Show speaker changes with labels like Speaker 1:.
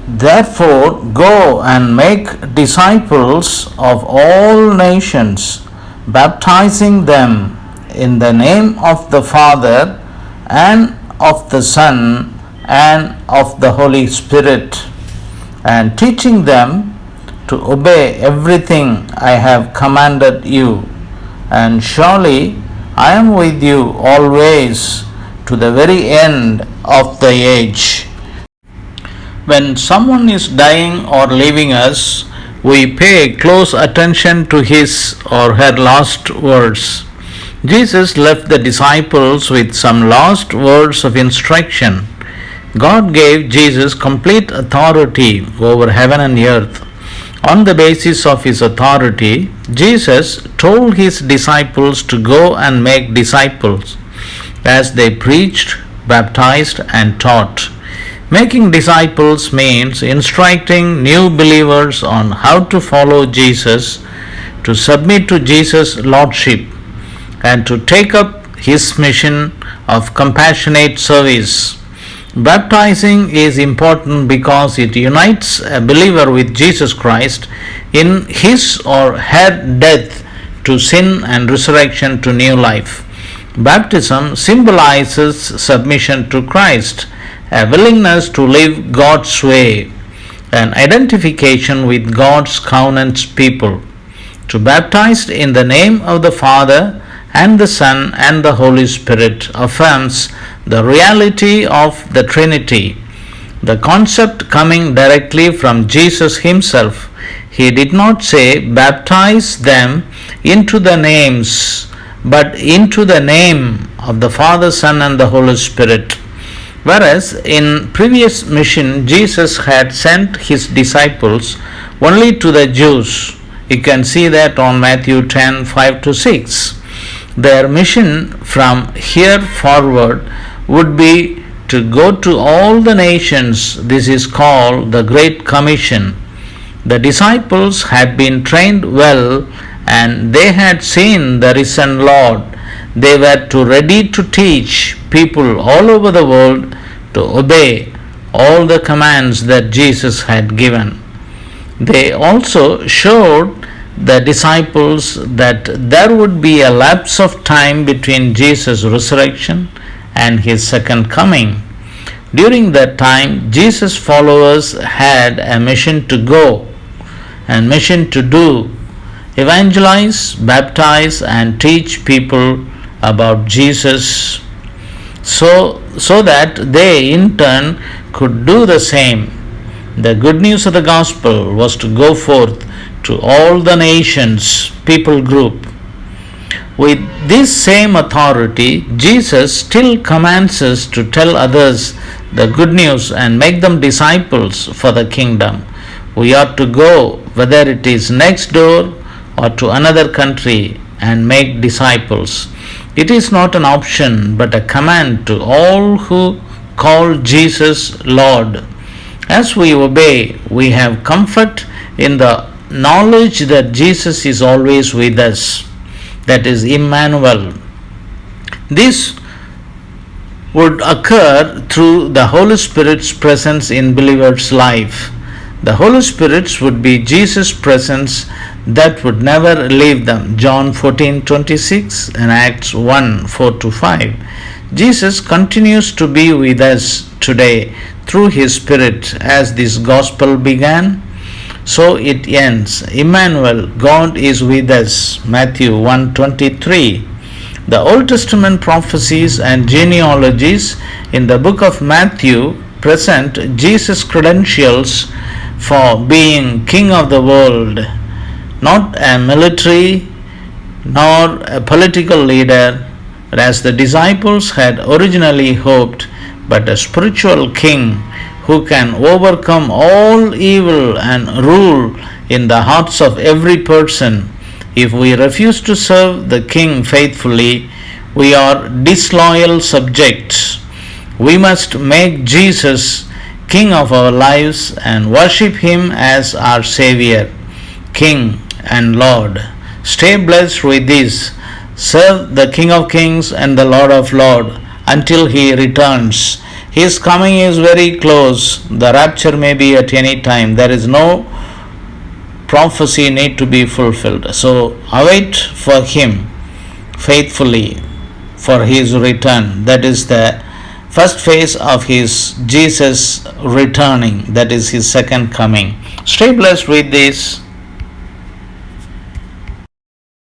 Speaker 1: Therefore, go and make disciples of all nations, baptizing them in the name of the Father and of the Son and of the Holy Spirit, and teaching them to obey everything I have commanded you. And surely I am with you always to the very end of the age. When someone is dying or leaving us, we pay close attention to his or her last words. Jesus left the disciples with some last words of instruction. God gave Jesus complete authority over heaven and earth. On the basis of his authority, Jesus told his disciples to go and make disciples as they preached, baptized, and taught. Making disciples means instructing new believers on how to follow Jesus, to submit to Jesus' lordship, and to take up his mission of compassionate service. Baptizing is important because it unites a believer with Jesus Christ in his or her death to sin and resurrection to new life. Baptism symbolizes submission to Christ, a willingness to live God's way, an identification with God's covenant people. To baptize in the name of the Father and the Son and the Holy Spirit affirms the reality of the Trinity, the concept coming directly from Jesus himself. He did not say, baptize them into the names, but into the name of the Father, Son, and the Holy Spirit. Whereas in previous mission, Jesus had sent his disciples only to the Jews. You can see that on Matthew 10:5-6. Their mission from here forward would be to go to all the nations. This is called the Great Commission. The disciples had been trained well and they had seen the risen Lord. They were ready to teach people all over the world to obey all the commands that Jesus had given. They also showed the disciples that there would be a lapse of time between Jesus' resurrection and his second coming. During that time, Jesus' followers had a mission to go and mission to do: evangelize, baptize, and teach people about Jesus so that they in turn could do the same. The good news of the gospel was to go forth to all the nations, people group. With this same authority, Jesus still commands us to tell others the good news and make them disciples for the kingdom. We ought to go, whether it is next door or to another country, and make disciples. It is not an option but a command to all who call Jesus Lord. As we obey, we have comfort in the knowledge that Jesus is always with us. That is Emmanuel. This would occur through the Holy Spirit's presence in believers' life. The Holy Spirit would be Jesus' presence that would never leave them. John 14:26 and Acts 1:4-5. Jesus continues to be with us today through his Spirit. As this gospel began, so it ends. Emmanuel, God is with us. Matthew 1:23. The Old Testament prophecies and genealogies in the book of Matthew present Jesus' credentials for being King of the world, not a military nor a political leader, as the disciples had originally hoped, but a spiritual king who can overcome all evil and rule in the hearts of every person. If we refuse to serve the king faithfully, we are disloyal subjects. We must make Jesus King of our lives and worship him as our Savior, King and Lord. Stay blessed with this. Serve the King of Kings and the Lord of Lords until he returns. His coming is very close. The rapture may be at any time. There is no prophecy need to be fulfilled. So await for him faithfully for his return. That is the first phase of his Jesus returning. That is his second coming. Stay blessed with this.